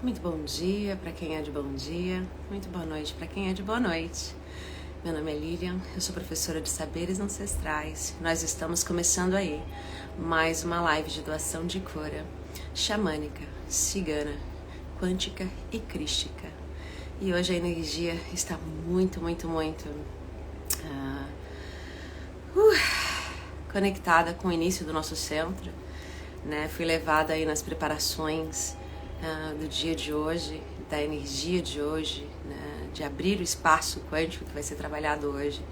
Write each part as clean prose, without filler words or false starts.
Muito bom dia para quem é de bom dia, muito boa noite para quem é de boa noite. Meu nome é Lilian, eu sou professora de saberes ancestrais. Nós estamos começando aí mais uma live de doação de cura xamânica, cigana, quântica e crística. E hoje a energia está muito conectada com o início do nosso centro, né? Fui levada aí nas preparações do dia de hoje, da energia de hoje, né? De abrir o espaço quântico que vai ser trabalhado hoje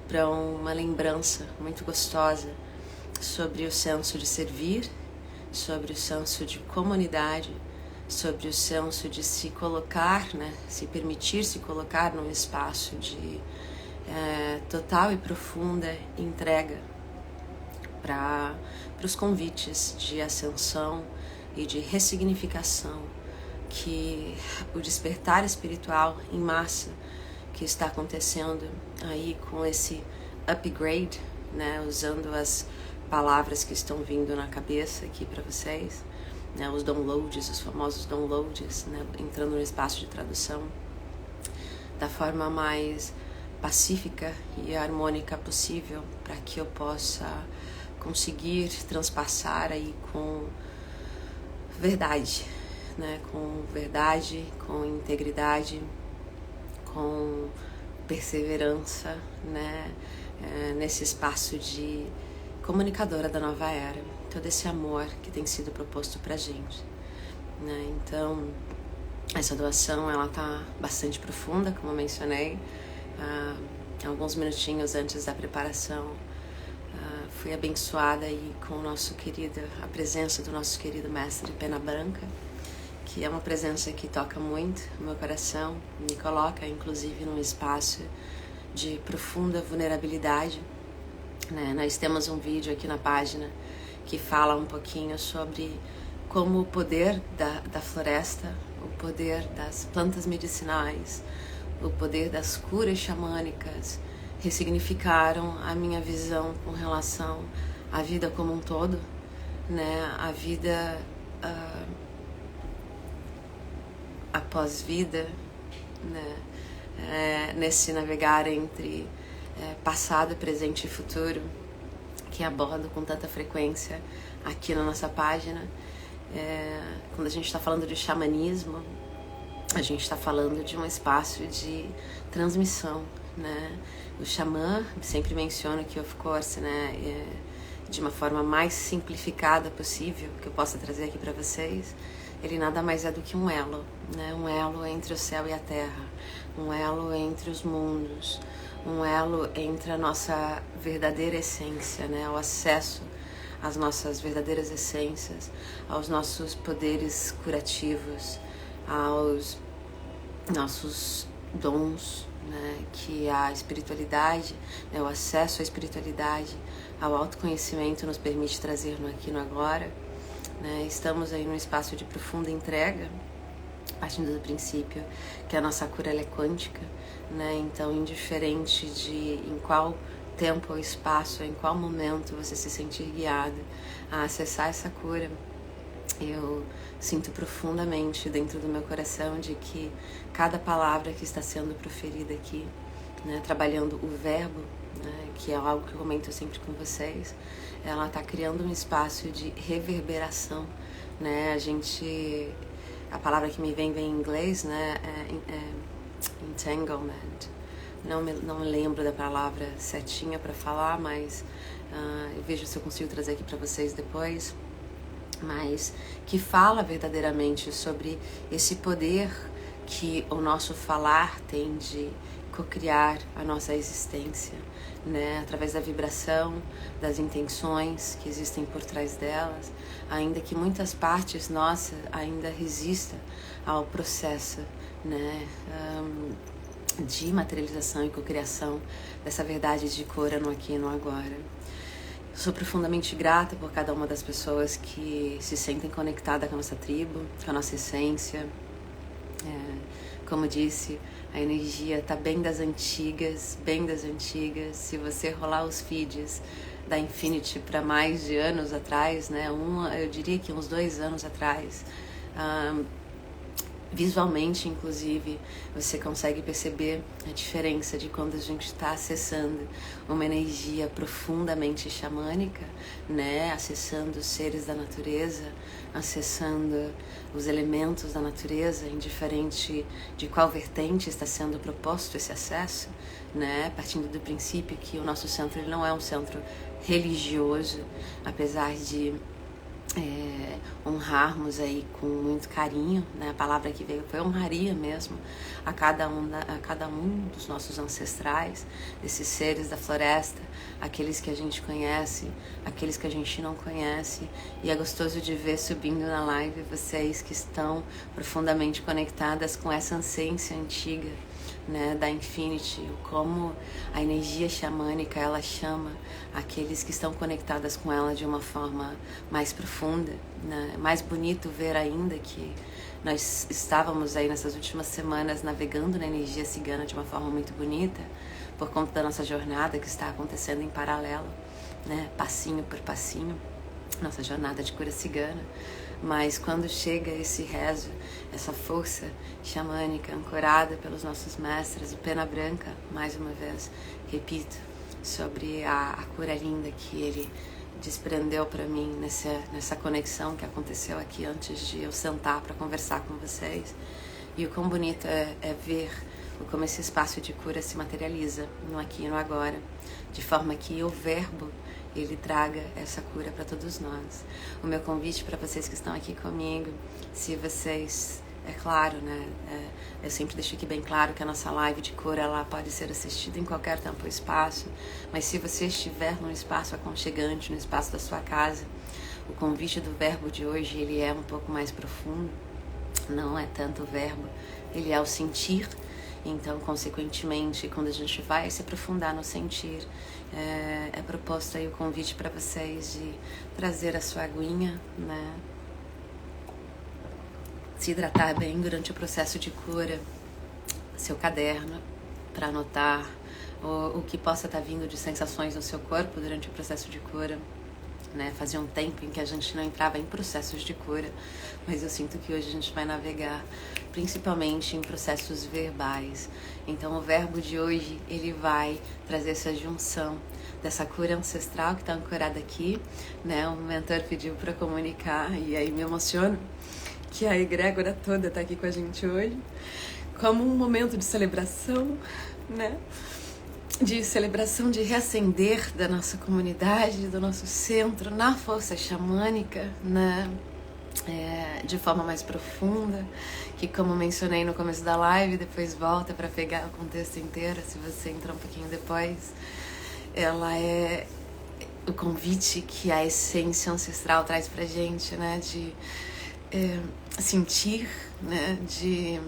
para uma lembrança muito gostosa sobre o senso de servir, sobre o senso de comunidade, sobre o senso de se colocar, né? Se permitir se colocar num espaço de total e profunda entrega para os convites de ascensão e de ressignificação que o despertar espiritual em massa que está acontecendo aí com esse upgrade, né, usando as palavras que estão vindo na cabeça aqui para vocês, né, os downloads, os famosos downloads, né, entrando no espaço de tradução da forma mais pacífica e harmônica possível para que eu possa conseguir transpassar aí com verdade, né? Com verdade, com integridade, com perseverança, né? Nesse espaço de comunicadora da nova era, todo esse amor que tem sido proposto pra gente, né? Então, essa doação, ela tá bastante profunda, como eu mencionei, alguns minutinhos antes da preparação. Fui abençoada aí com a presença do nosso querido mestre Pena Branca, que é uma presença que toca muito o meu coração, me coloca inclusive num espaço de profunda vulnerabilidade, né? Nós temos um vídeo aqui na página que fala um pouquinho sobre como o poder da floresta, o poder das plantas medicinais, o poder das curas xamânicas ressignificaram a minha visão com relação à vida como um todo, né? A vida após vida, né? Nesse navegar entre passado, presente e futuro, que abordo com tanta frequência aqui na nossa página. Quando a gente está falando de xamanismo, a gente está falando de um espaço de transmissão, né? O xamã, sempre menciono que, of course, né, de uma forma mais simplificada possível, que eu possa trazer aqui para vocês, ele nada mais é do que um elo, né? Um elo entre o céu e a terra, um elo entre os mundos, um elo entre a nossa verdadeira essência, né? O acesso às nossas verdadeiras essências, aos nossos poderes curativos, aos nossos dons, né, que a espiritualidade, né, o acesso à espiritualidade, ao autoconhecimento nos permite trazer no aqui e no agora, né? Estamos aí num espaço de profunda entrega, partindo do princípio que a nossa cura ela é quântica, né? Então, indiferente de em qual tempo ou espaço, em qual momento você se sentir guiado a acessar essa cura, eu sinto profundamente dentro do meu coração de que cada palavra que está sendo proferida aqui, né, trabalhando o verbo, né, que é algo que eu comento sempre com vocês, ela está criando um espaço de reverberação, né? A palavra que me vem em inglês, né, é entanglement. Não me lembro da palavra certinha para falar, mas eu vejo se eu consigo trazer aqui para vocês depois. Mas que fala verdadeiramente sobre esse poder que o nosso falar tem de cocriar a nossa existência, né? Através da vibração, das intenções que existem por trás delas, ainda que muitas partes nossas ainda resistam ao processo, né? De materialização e cocriação dessa verdade de cura no aqui e no agora. Sou profundamente grata por cada uma das pessoas que se sentem conectadas com a nossa tribo, com a nossa essência. Como disse, a energia está bem das antigas, bem das antigas. Se você rolar os feeds da Infinity para mais de anos atrás, né? Eu diria que uns 2 anos atrás, Visualmente, inclusive, você consegue perceber a diferença de quando a gente está acessando uma energia profundamente xamânica, né? Acessando os seres da natureza, acessando os elementos da natureza, indiferente de qual vertente está sendo proposto esse acesso, né? Partindo do princípio que o nosso centro ele não é um centro religioso, apesar de honrarmos aí com muito carinho, né? A palavra que veio foi honraria mesmo a cada um dos nossos ancestrais, desses seres da floresta, aqueles que a gente conhece, aqueles que a gente não conhece. E é gostoso de ver subindo na live vocês que estão profundamente conectadas com essa essência antiga, né, da Infinity, como a energia xamânica ela chama aqueles que estão conectadas com ela de uma forma mais profunda, né? Mais bonito ver ainda que nós estávamos aí nessas últimas semanas navegando na energia cigana de uma forma muito bonita, por conta da nossa jornada que está acontecendo em paralelo, né, passinho por passinho, nossa jornada de cura cigana. Mas quando chega esse rezo, essa força xamânica ancorada pelos nossos mestres, o Pena Branca, mais uma vez, repito, sobre a cura linda que ele desprendeu para mim nessa conexão que aconteceu aqui antes de eu sentar para conversar com vocês. E o quão bonito é ver como esse espaço de cura se materializa no aqui e no agora, de forma que o verbo ele traga essa cura para todos nós. O meu convite para vocês que estão aqui comigo, se vocês, é claro, né, eu sempre deixo aqui bem claro que a nossa live de cura ela pode ser assistida em qualquer tempo ou espaço, mas se você estiver num espaço aconchegante, no espaço da sua casa, o convite do verbo de hoje ele é um pouco mais profundo, não é tanto o verbo, ele é o sentir. Então, consequentemente, quando a gente vai se aprofundar no sentir, é proposto aí o convite para vocês de trazer a sua aguinha, né? Se hidratar bem durante o processo de cura, seu caderno, para anotar o que possa estar vindo de sensações no seu corpo durante o processo de cura. Né? Fazia um tempo em que a gente não entrava em processos de cura, mas eu sinto que hoje a gente vai navegar principalmente em processos verbais. Então o verbo de hoje ele vai trazer essa junção dessa cura ancestral que está ancorada aqui, né? O mentor pediu para comunicar e aí me emociono que a egrégora toda está aqui com a gente hoje, como um momento de celebração, né? De celebração de reacender da nossa comunidade, do nosso centro, na força xamânica, né? De forma mais profunda, que como mencionei no começo da live, depois volta para pegar o contexto inteiro, se você entrar um pouquinho depois, ela é o convite que a essência ancestral traz pra gente, né? De sentir, né? De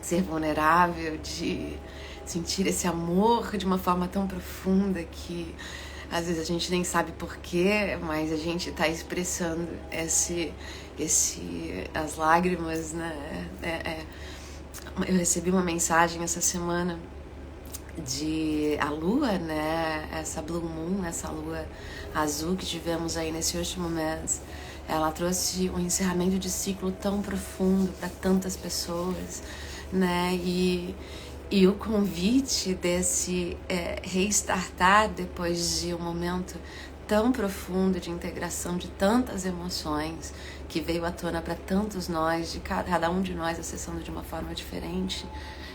ser vulnerável, de sentir esse amor de uma forma tão profunda que às vezes a gente nem sabe porquê, mas a gente está expressando as lágrimas, né? Eu recebi uma mensagem essa semana de a lua, né? Essa Blue Moon, essa lua azul que tivemos aí nesse último mês, ela trouxe um encerramento de ciclo tão profundo para tantas pessoas, né? E o convite desse restartar depois de um momento tão profundo de integração de tantas emoções que veio à tona para tantos nós, de cada um de nós acessando de uma forma diferente.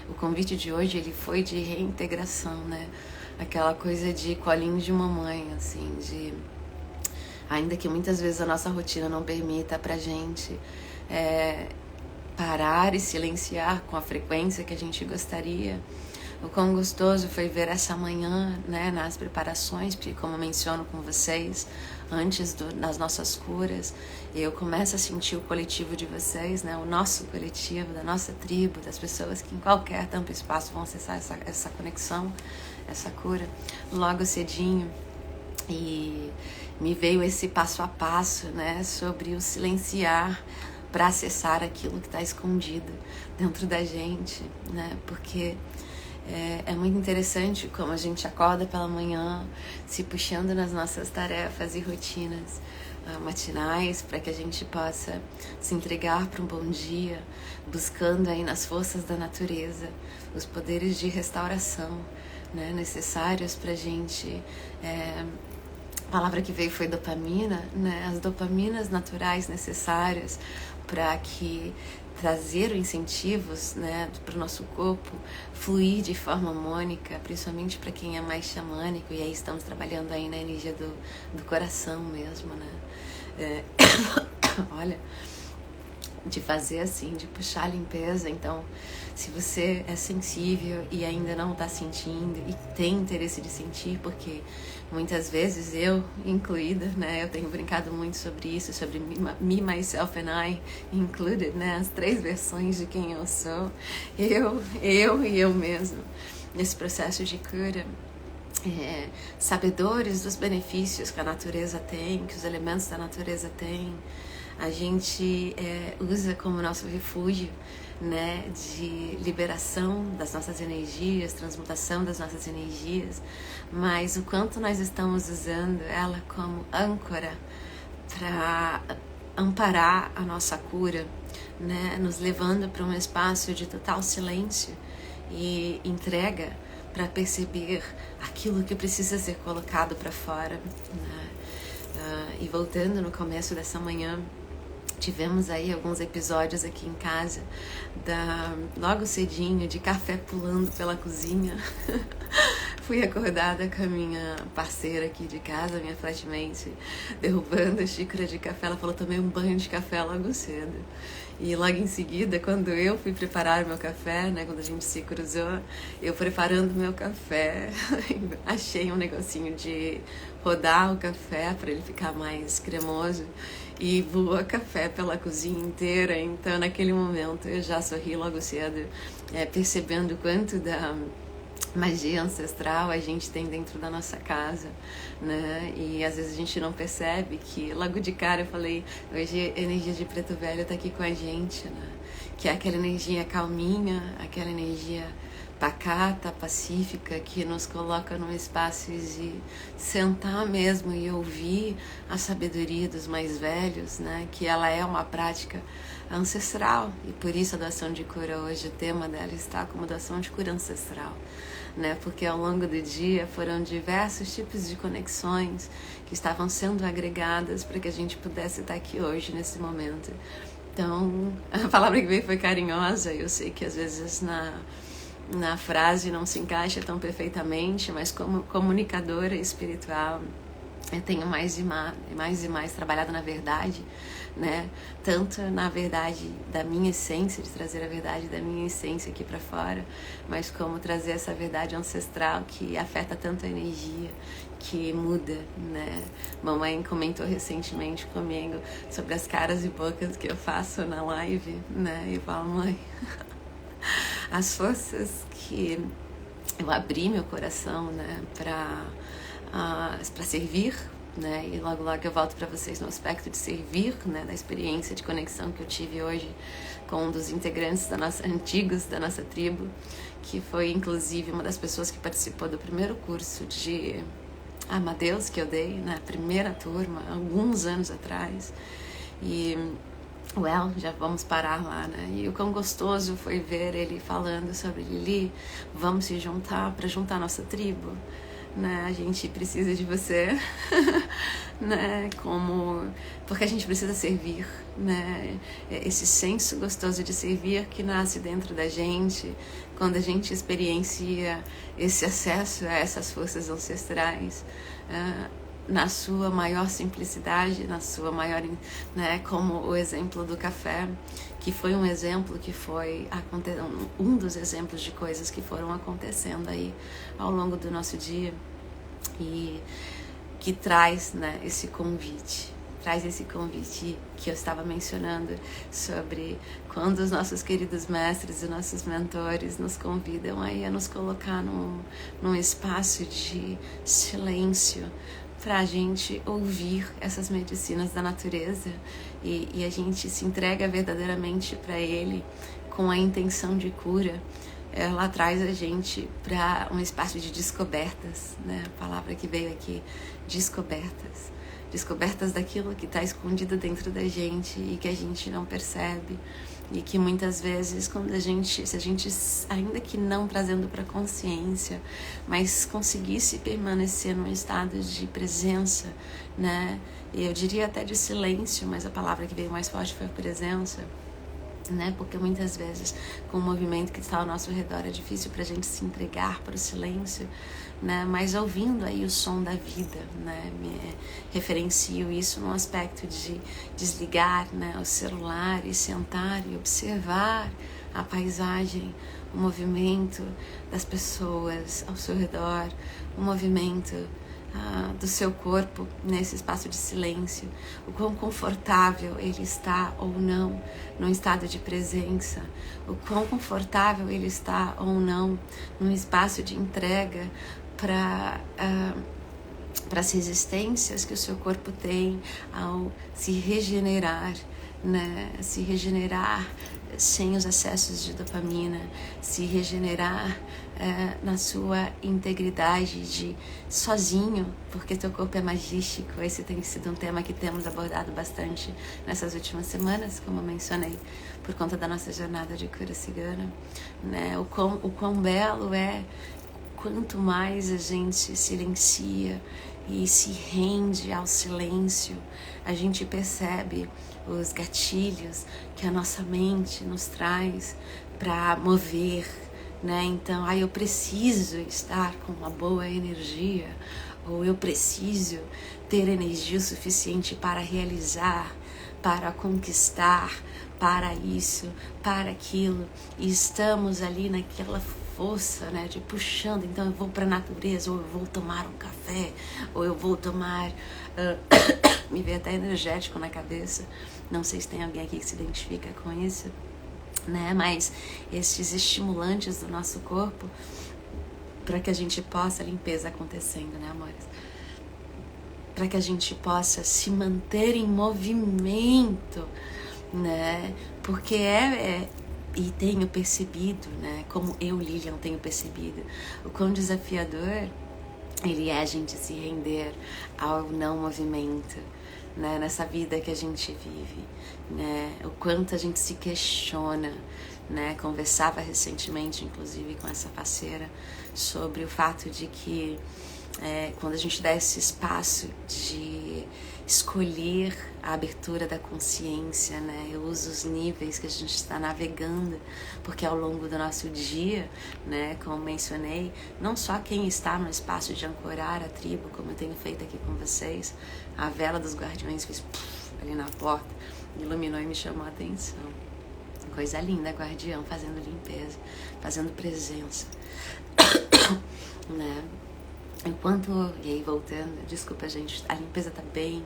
O convite de hoje ele foi de reintegração, né? Aquela coisa de colinho de mamãe, assim, de ainda que muitas vezes a nossa rotina não permita pra gente parar e silenciar com a frequência que a gente gostaria. O quão gostoso foi ver essa manhã, né, nas preparações, porque como eu menciono com vocês, antes das nossas curas, eu começo a sentir o coletivo de vocês, né, o nosso coletivo, da nossa tribo, das pessoas que em qualquer tempo e espaço vão acessar essa conexão, essa cura, logo cedinho. E me veio esse passo a passo, né, sobre o silenciar para acessar aquilo que está escondido dentro da gente, né? Porque é muito interessante como a gente acorda pela manhã, se puxando nas nossas tarefas e rotinas, matinais, para que a gente possa se entregar para um bom dia, buscando aí nas forças da natureza os poderes de restauração, né, necessários para a gente. A palavra que veio foi dopamina, né, as dopaminas naturais necessárias para que trazer incentivos, né, para o nosso corpo fluir de forma harmônica, principalmente para quem é mais xamânico, e aí estamos trabalhando aí na energia do coração mesmo, né? Olha, de fazer assim, de puxar a limpeza. Então, se você é sensível e ainda não está sentindo e tem interesse de sentir, porque muitas vezes eu, incluída, né, eu tenho brincado muito sobre isso, sobre me, myself and I included, né, as 3 versões de quem eu sou, eu e eu mesmo, nesse processo de cura. Sabedores dos benefícios que a natureza tem, que os elementos da natureza têm, a gente usa como nosso refúgio, né, de liberação das nossas energias, transmutação das nossas energias, mas o quanto nós estamos usando ela como âncora para amparar a nossa cura, né, nos levando para um espaço de total silêncio e entrega para perceber aquilo que precisa ser colocado para fora, né? E voltando no começo dessa manhã, tivemos aí alguns episódios aqui em casa, logo cedinho, de café pulando pela cozinha. Fui acordada com a minha parceira aqui de casa, minha flatmate, derrubando a xícara de café. Ela falou, tomei um banho de café logo cedo. E logo em seguida, quando eu fui preparar o meu café, né, quando a gente se cruzou, eu preparando o meu café, achei um negocinho de rodar o café para ele ficar mais cremoso, e voa café pela cozinha inteira. Então, naquele momento, eu já sorri logo cedo, percebendo o quanto da magia ancestral a gente tem dentro da nossa casa, né? E às vezes a gente não percebe que logo de cara eu falei, hoje a energia de Preto Velho tá aqui com a gente, né? Que é aquela energia calminha, aquela energia pacata, pacífica, que nos coloca num espaço de sentar mesmo e ouvir a sabedoria dos mais velhos, né? Que ela é uma prática ancestral, e por isso a doação de cura hoje, o tema dela está como doação de cura ancestral, né? Porque ao longo do dia foram diversos tipos de conexões que estavam sendo agregadas para que a gente pudesse estar aqui hoje, nesse momento. Então, a palavra que veio foi carinhosa. Eu sei que às vezes na frase não se encaixa tão perfeitamente, mas como comunicadora espiritual, eu tenho mais e mais trabalhado na verdade, né? Tanto na verdade da minha essência, de trazer a verdade da minha essência aqui para fora, mas como trazer essa verdade ancestral que afeta tanto a energia, que muda, né? Mamãe comentou recentemente comigo sobre as caras e bocas que eu faço na live, né? E fala, mãe, as forças que eu abri meu coração, né, para servir, né, e logo eu volto para vocês no aspecto de servir, né, da experiência de conexão que eu tive hoje com um dos integrantes antigos da nossa tribo, que foi inclusive uma das pessoas que participou do primeiro curso de Amadeus que eu dei na primeira turma, alguns anos atrás. E já vamos parar lá, né? E o quão gostoso foi ver ele falando sobre Lili, vamos se juntar para juntar nossa tribo, né? A gente precisa de você, né? Porque a gente precisa servir, né? Esse senso gostoso de servir que nasce dentro da gente quando a gente experiencia esse acesso a essas forças ancestrais, na sua maior simplicidade, na sua maior, né, como o exemplo do café, que foi um exemplo que foi um dos exemplos de coisas que foram acontecendo aí ao longo do nosso dia, e que traz, né, esse convite que eu estava mencionando sobre quando os nossos queridos mestres e nossos mentores nos convidam aí a nos colocar num espaço de silêncio, para a gente ouvir essas medicinas da natureza, e a gente se entrega verdadeiramente para ele com a intenção de cura. Ela traz a gente para um espaço de descobertas, né? A palavra que veio aqui, descobertas descobertas daquilo que está escondido dentro da gente e que a gente não percebe. E que muitas vezes, se a gente, ainda que não trazendo para consciência, mas conseguisse permanecer num estado de presença, né? E eu diria até de silêncio, mas a palavra que veio mais forte foi a presença, né? Porque muitas vezes, com o movimento que está ao nosso redor, é difícil para a gente se entregar para o silêncio, né? Mas ouvindo aí o som da vida, né? Referencio isso num aspecto de desligar, né, o celular e sentar e observar a paisagem, o movimento das pessoas ao seu redor, o movimento do seu corpo nesse espaço de silêncio, o quão confortável ele está ou não num estado de presença, o quão confortável ele está ou não num espaço de entrega para as resistências que o seu corpo tem ao se regenerar, né? Se regenerar sem os acessos de dopamina, se regenerar na sua integridade de sozinho, porque teu corpo é magístico. Esse tem sido um tema que temos abordado bastante nessas últimas semanas, como eu mencionei, por conta da nossa jornada de cura cigana, né? O quão belo é quanto mais a gente silencia e se rende ao silêncio, a gente percebe os gatilhos que a nossa mente nos traz para mover, né? Então, eu preciso estar com uma boa energia, ou eu preciso ter energia suficiente para realizar, para conquistar, para isso, para aquilo, e estamos ali naquela força, né, de puxando. Então eu vou para a natureza, ou eu vou tomar um café, ou eu vou tomar me veio até energético na cabeça, não sei se tem alguém aqui que se identifica com isso, né? Mas esses estimulantes do nosso corpo, para que a gente possa, a limpeza acontecendo, né, amores? Para que a gente possa se manter em movimento, né? Porque e tenho percebido, né, como eu, Lilian, tenho percebido o quão desafiador ele é a gente se render ao não movimento, né, nessa vida que a gente vive, né, o quanto a gente se questiona, né. Conversava recentemente, inclusive, com essa parceira sobre o fato de que quando a gente dá esse espaço de escolher a abertura da consciência, né? Eu uso os níveis que a gente está navegando, porque ao longo do nosso dia, né, como mencionei, não só quem está no espaço de ancorar a tribo, como eu tenho feito aqui com vocês, a vela dos guardiões fez ali na porta, iluminou e me chamou a atenção. Coisa linda, guardião fazendo limpeza, fazendo presença, né? Enquanto, e aí voltando, desculpa gente, a limpeza tá bem,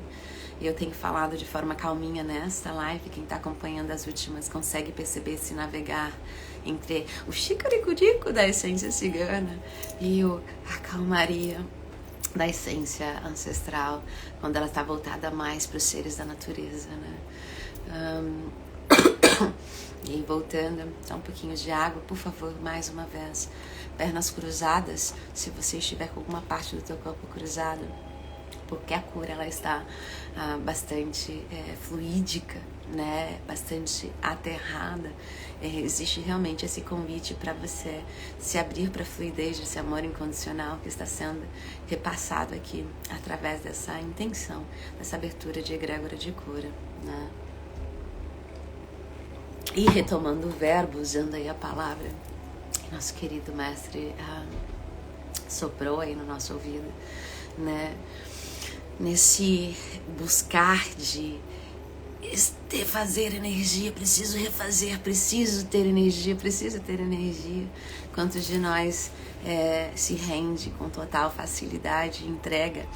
e eu tenho falado de forma calminha nesta live, quem tá acompanhando as últimas consegue perceber se navegar entre o chicaricurico da essência cigana e a calmaria da essência ancestral, quando ela tá voltada mais para os seres da natureza, né? E aí voltando, só um pouquinho de água, por favor, mais uma vez. Pernas cruzadas, se você estiver com alguma parte do teu corpo cruzado, porque a cura ela está bastante fluídica, né? Bastante aterrada. Existe realmente esse convite para você se abrir para a fluidez desse amor incondicional que está sendo repassado aqui através dessa intenção, dessa abertura de egrégora de cura, né? E retomando o verbo, usando aí a palavra, nosso querido mestre soprou aí no nosso ouvido, né? Nesse buscar de fazer energia, preciso refazer, preciso ter energia. Quantos de nós se rende com total facilidade, entrega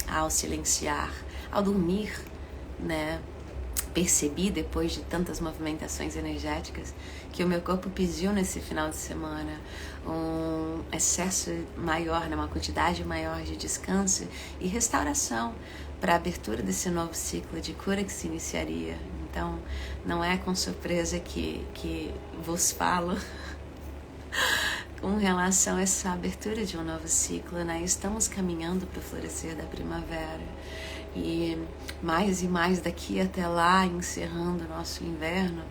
ao silenciar, ao dormir, né? Percebi depois de tantas movimentações energéticas que o meu corpo pediu nesse final de semana um excesso maior, né, uma quantidade maior de descanso e restauração para a abertura desse novo ciclo de cura que se iniciaria. Então não é com surpresa que vos falo com relação a essa abertura de um novo ciclo, né? Estamos caminhando para o florescer da primavera. e mais daqui até lá, encerrando o nosso inverno,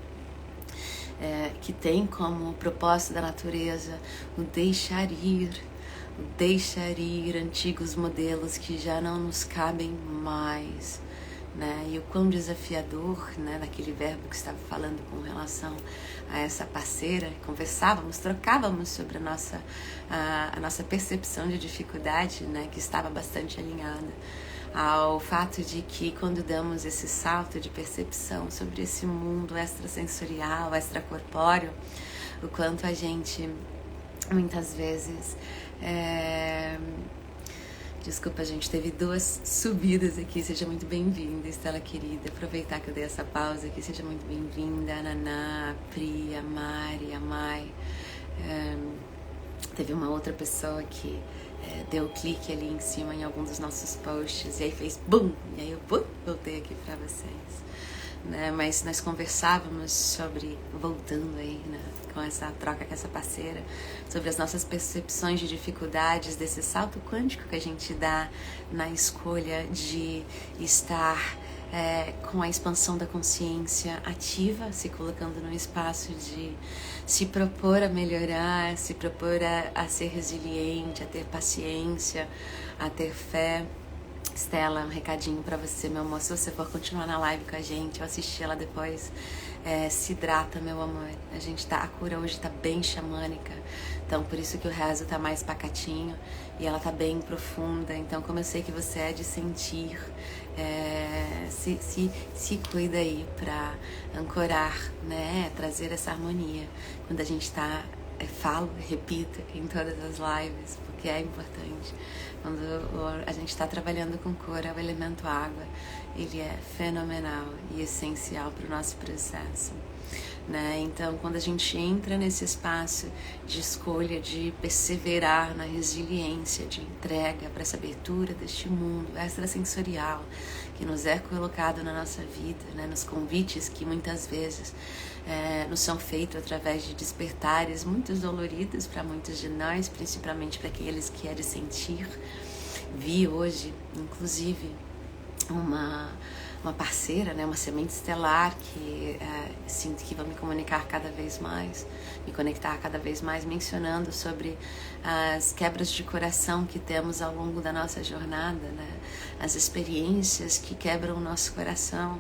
que tem como propósito da natureza o deixar ir antigos modelos que já não nos cabem mais, né? E o quão desafiador, né, naquele verbo que estava falando com relação a essa parceira, conversávamos, trocávamos sobre a nossa percepção de dificuldade, né, que estava bastante alinhada ao fato de que quando damos esse salto de percepção sobre esse mundo extrasensorial, extracorpóreo, o quanto a gente muitas vezes desculpa, gente, teve 2 subidas aqui. Seja muito bem-vinda, Estela querida. Aproveitar que eu dei essa pausa aqui. Seja muito bem-vinda, a Naná, a Pri, a Mari, a Mai. Teve uma outra pessoa que deu clique ali em cima em algum dos nossos posts e aí fez BUM! E aí eu voltei aqui pra vocês, né? Mas nós conversávamos sobre, voltando aí, né, com essa troca com essa parceira, sobre as nossas percepções de dificuldades desse salto quântico que a gente dá na escolha de estar com a expansão da consciência ativa, se colocando no espaço de se propor a melhorar, se propor a ser resiliente, a ter paciência, a ter fé. Estela, um recadinho pra você, meu amor. Se você for continuar na live com a gente, eu assisti ela depois. Se hidrata, meu amor. A cura hoje tá bem xamânica. Então, por isso que o rezo tá mais pacatinho e ela tá bem profunda. Então, como eu sei que você é de sentir, se cuida aí pra ancorar, né? Trazer essa harmonia. Quando a gente tá, repito em todas as lives, porque é importante. Quando a gente está trabalhando com cor, o elemento água, ele é fenomenal e essencial para o nosso processo, né? Então, quando a gente entra nesse espaço de escolha, de perseverar na resiliência, de entrega para essa abertura deste mundo extrasensorial que nos é colocado na nossa vida, né? Nos convites que muitas vezes nos são feitos através de despertares muito doloridos para muitos de nós, principalmente para aqueles que é de sentir. Vi hoje, inclusive, uma parceira, né, uma semente estelar que sinto que vai me comunicar cada vez mais, me conectar cada vez mais, mencionando sobre as quebras de coração que temos ao longo da nossa jornada, né, as experiências que quebram o nosso coração.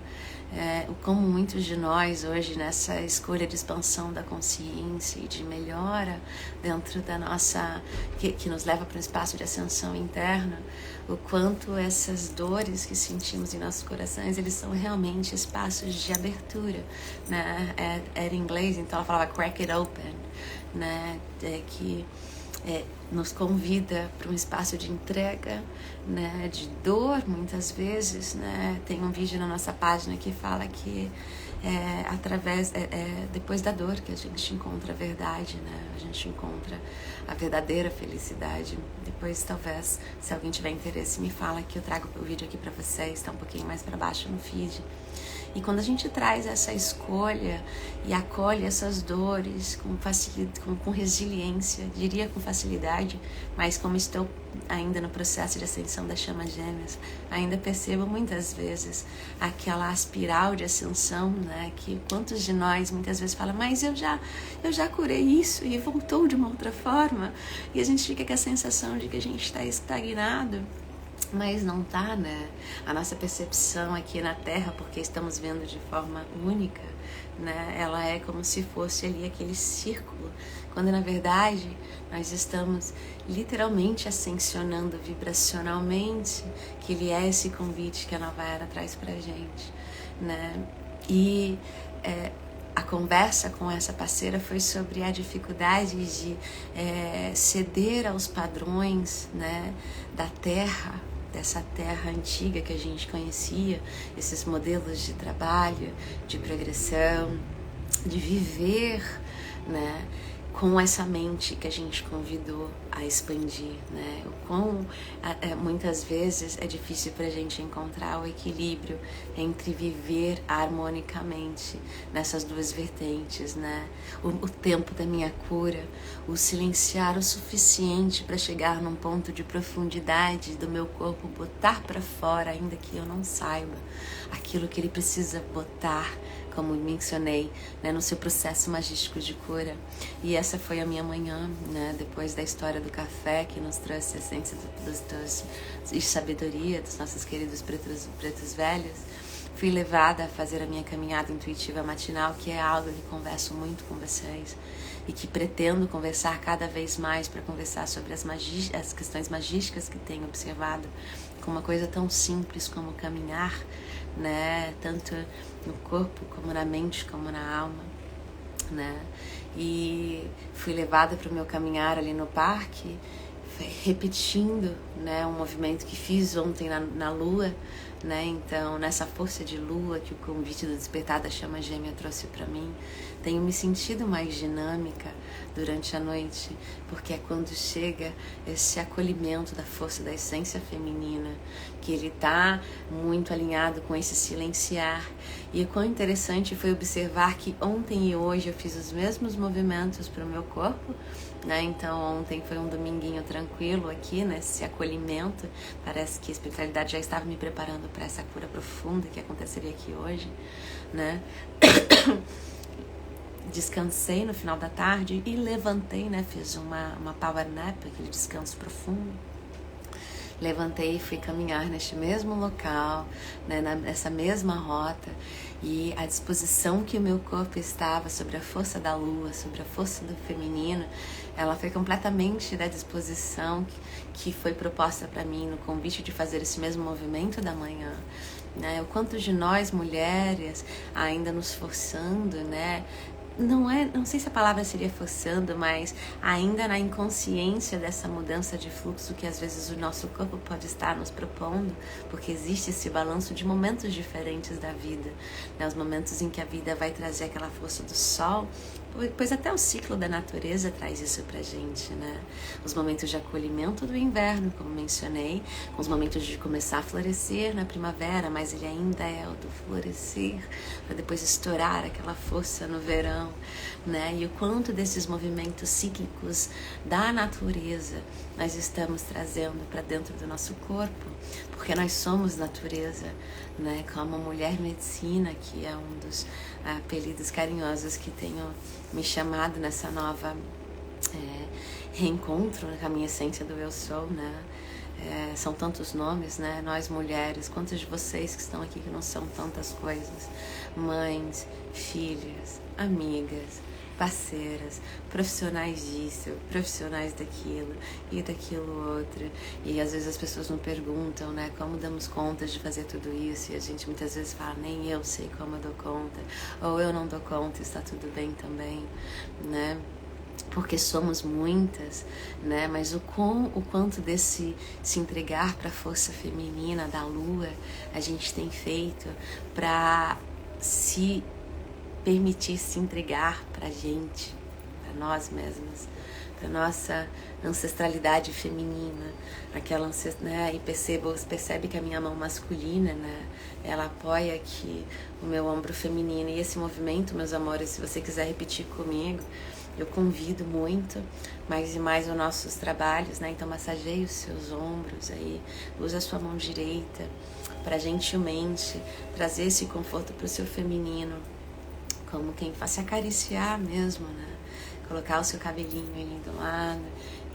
Como muitos de nós hoje nessa escolha de expansão da consciência e de melhora dentro da nossa, que nos leva para um espaço de ascensão interna, o quanto essas dores que sentimos em nossos corações, eles são realmente espaços de abertura, né? Era em inglês, então ela falava crack it open, né? Que nos convida para um espaço de entrega, né, de dor muitas vezes, né? Tem um vídeo na nossa página que fala que depois da dor que a gente encontra a verdade, né? A gente encontra a verdadeira felicidade. Depois, talvez, se alguém tiver interesse, me fala que eu trago o vídeo aqui para vocês, está um pouquinho mais para baixo no feed. E quando a gente traz essa escolha e acolhe essas dores com resiliência, diria com facilidade, mas como estou ainda no processo de ascensão das chamas gêmeas, ainda percebo muitas vezes aquela espiral de ascensão, né? Que quantos de nós muitas vezes falam, mas eu já curei isso e voltou de uma outra forma, e a gente fica com a sensação de que a gente está estagnado. Mas não tá, né? A nossa percepção aqui na Terra, porque estamos vendo de forma única, né? Ela é como se fosse ali aquele círculo, quando na verdade nós estamos literalmente ascensionando vibracionalmente, que ele é esse convite que a Nova Era traz pra gente, né? E a conversa com essa parceira foi sobre a dificuldade de ceder aos padrões, né, da Terra, dessa terra antiga que a gente conhecia, esses modelos de trabalho, de progressão, de viver, né, com essa mente que a gente convidou a expandir, né? O quão muitas vezes é difícil para a gente encontrar o equilíbrio entre viver harmonicamente nessas duas vertentes, né? O tempo da minha cura, o silenciar o suficiente para chegar num ponto de profundidade do meu corpo, botar para fora, ainda que eu não saiba, aquilo que ele precisa botar, como mencionei, né, no seu processo magístico de cura. E essa foi a minha manhã, né, depois da história do café, que nos trouxe a essência de sabedoria dos nossos queridos pretos velhos. Fui levada a fazer a minha caminhada intuitiva matinal, que é algo que converso muito com vocês e que pretendo conversar cada vez mais, para conversar sobre as questões magísticas que tenho observado, com uma coisa tão simples como caminhar, né, tanto no corpo como na mente como na alma, né? E fui levada para o meu caminhar ali no parque, repetindo, né, um movimento que fiz ontem na lua, né? Então, nessa força de lua que o convite do despertar da chama gêmea trouxe para mim, tenho me sentido mais dinâmica durante a noite, porque é quando chega esse acolhimento da força da essência feminina, que ele tá muito alinhado com esse silenciar. E o quão interessante foi observar que ontem e hoje eu fiz os mesmos movimentos para o meu corpo, né? Então ontem foi um dominguinho tranquilo aqui, nesse acolhimento. Parece que a espiritualidade já estava me preparando para essa cura profunda que aconteceria aqui hoje, né? Descansei no final da tarde e levantei, né? Fiz uma power nap, aquele descanso profundo. Levantei e fui caminhar neste mesmo local, né, nessa mesma rota, e a disposição que o meu corpo estava sobre a força da lua, sobre a força do feminino, ela foi completamente da disposição que foi proposta para mim no convite de fazer esse mesmo movimento da manhã, né? O quanto de nós mulheres ainda nos forçando, né? Não sei se a palavra seria forçando, mas ainda na inconsciência dessa mudança de fluxo que às vezes o nosso corpo pode estar nos propondo, porque existe esse balanço de momentos diferentes da vida, né? Os momentos em que a vida vai trazer aquela força do sol, pois até o ciclo da natureza traz isso pra gente, né? Os momentos de acolhimento do inverno, como mencionei, com os momentos de começar a florescer na primavera, mas ele ainda é o do florescer, para depois estourar aquela força no verão, né? E o quanto desses movimentos cíclicos da natureza nós estamos trazendo para dentro do nosso corpo, porque nós somos natureza, né? Como mulher medicina, que é um dos apelidos carinhosos que tenho me chamado nessa nova reencontro com a minha essência do eu sou, né? São tantos nomes, né? Nós mulheres, quantos de vocês que estão aqui que não são tantas coisas? Mães, filhas, amigas, parceiras, profissionais disso, profissionais daquilo e daquilo outro. E às vezes as pessoas me perguntam, né, como damos conta de fazer tudo isso, e a gente muitas vezes fala, nem eu sei como eu dou conta, ou eu não dou conta e está tudo bem também, né? Porque somos muitas, né? Mas o quanto desse se entregar para a força feminina da lua a gente tem feito para se permitir se entregar para a gente, para nós mesmas, para nossa ancestralidade feminina, aquela, né? E percebe que a minha mão masculina, né, ela apoia aqui o meu ombro feminino, e esse movimento, meus amores, se você quiser repetir comigo, eu convido muito, mais e mais os nossos trabalhos, né? Então massageie os seus ombros aí, usa a sua mão direita para gentilmente trazer esse conforto para o seu feminino, como quem faz, se acariciar mesmo, né? Colocar o seu cabelinho ali do lado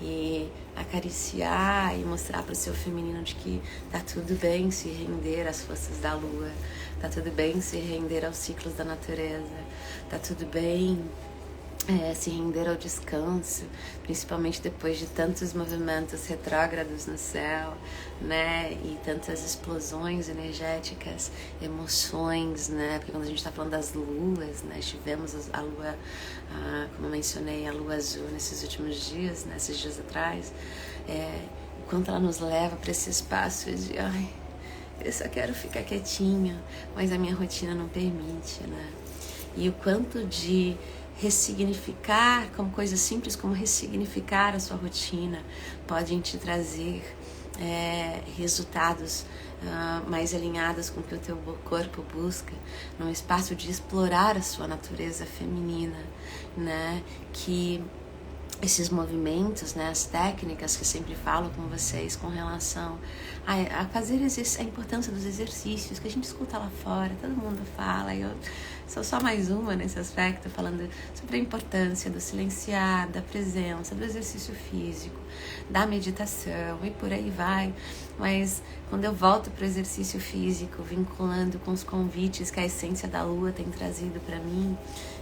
e acariciar e mostrar para o seu feminino de que tá tudo bem se render às forças da lua, tá tudo bem se render aos ciclos da natureza, tá tudo bem se render ao descanso, principalmente depois de tantos movimentos retrógrados no céu, né, e tantas explosões energéticas, emoções, né, porque quando a gente está falando das luas, né, tivemos a lua, como eu mencionei, a lua azul nesses últimos dias, né, esses dias atrás, o quanto ela nos leva para esse espaço de, ai, eu só quero ficar quietinha, mas a minha rotina não permite, né, e o quanto de ressignificar, como coisas simples como ressignificar a sua rotina, podem te trazer resultados mais alinhados com o que o teu corpo busca, num espaço de explorar a sua natureza feminina, né? Que esses movimentos, né, as técnicas que eu sempre falo com vocês com relação a fazer a importância dos exercícios que a gente escuta lá fora, todo mundo fala, eu sou só mais uma nesse aspecto, falando sobre a importância do silenciar, da presença, do exercício físico, da meditação e por aí vai. Mas quando eu volto para o exercício físico, vinculando com os convites que a essência da lua tem trazido para mim,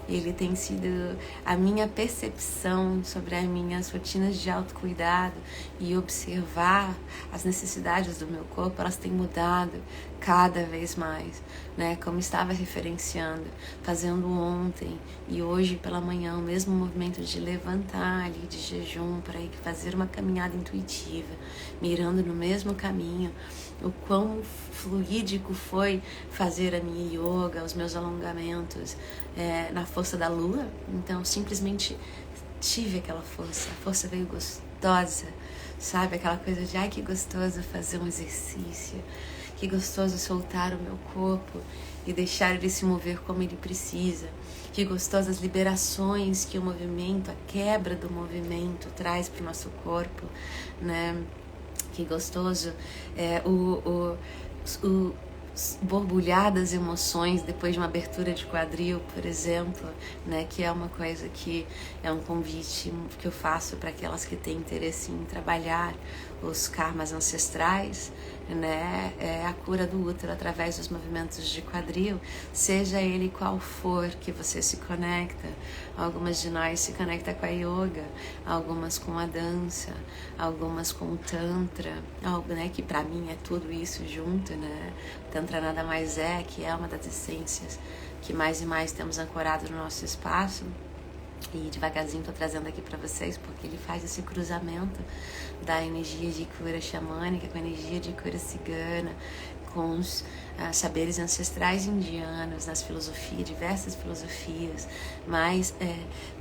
ele tem sido a minha percepção sobre as minhas rotinas de autocuidado e observar as necessidades do meu corpo, elas têm mudado cada vez mais, né? Como estava referenciando, fazendo ontem e hoje pela manhã, o mesmo movimento de levantar ali de jejum para ir fazer uma caminhada intuitiva, mirando no mesmo caminho, o quão fluídico foi fazer a minha yoga, os meus alongamentos na força da lua. Então simplesmente tive aquela força, a força veio gostosa, sabe? Aquela coisa de ai que gostoso fazer um exercício, que gostoso soltar o meu corpo e deixar ele se mover como ele precisa, que gostoso as liberações que o movimento, a quebra do movimento traz para o nosso corpo, né? Que gostoso borbulhar das emoções depois de uma abertura de quadril, por exemplo, né, que é uma coisa que é um convite que eu faço para aquelas que têm interesse em trabalhar os karmas ancestrais, né, a cura do útero através dos movimentos de quadril, seja ele qual for que você se conecta. Algumas de nós se conectam com a yoga, algumas com a dança, algumas com o tantra, algo, né, que para mim é tudo isso junto, né? O tantra nada mais que é uma das essências que mais e mais temos ancorado no nosso espaço. E devagarzinho estou trazendo aqui para vocês, porque ele faz esse cruzamento da energia de cura xamânica com a energia de cura cigana, com os saberes ancestrais indianos, nas filosofias, diversas filosofias, mas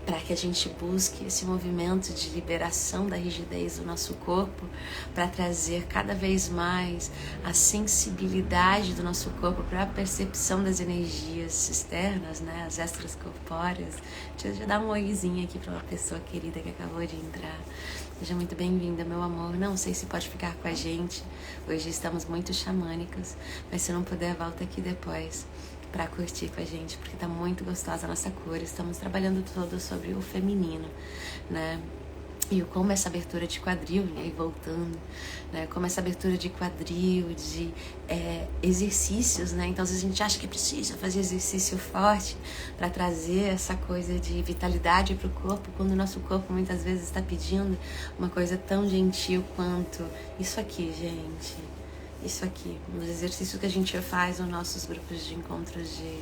para que a gente busque esse movimento de liberação da rigidez do nosso corpo, para trazer cada vez mais a sensibilidade do nosso corpo para a percepção das energias externas, né, as extracorpóreas. Deixa eu dar um oizinho aqui para uma pessoa querida que acabou de entrar. Seja muito bem-vinda, meu amor. Não sei se pode ficar com a gente. Hoje estamos muito xamânicos, mas se não puder, volta aqui depois para curtir com a gente, porque tá muito gostosa a nossa cura. Estamos trabalhando todo sobre o feminino, né? E como essa abertura de quadril, e aí voltando, né? Como essa abertura de quadril, de exercícios, né? Então, se a gente acha que precisa fazer exercício forte para trazer essa coisa de vitalidade para o corpo, quando o nosso corpo muitas vezes está pedindo uma coisa tão gentil quanto isso aqui, gente. Isso aqui, nos exercícios que a gente faz nos nossos grupos de encontros de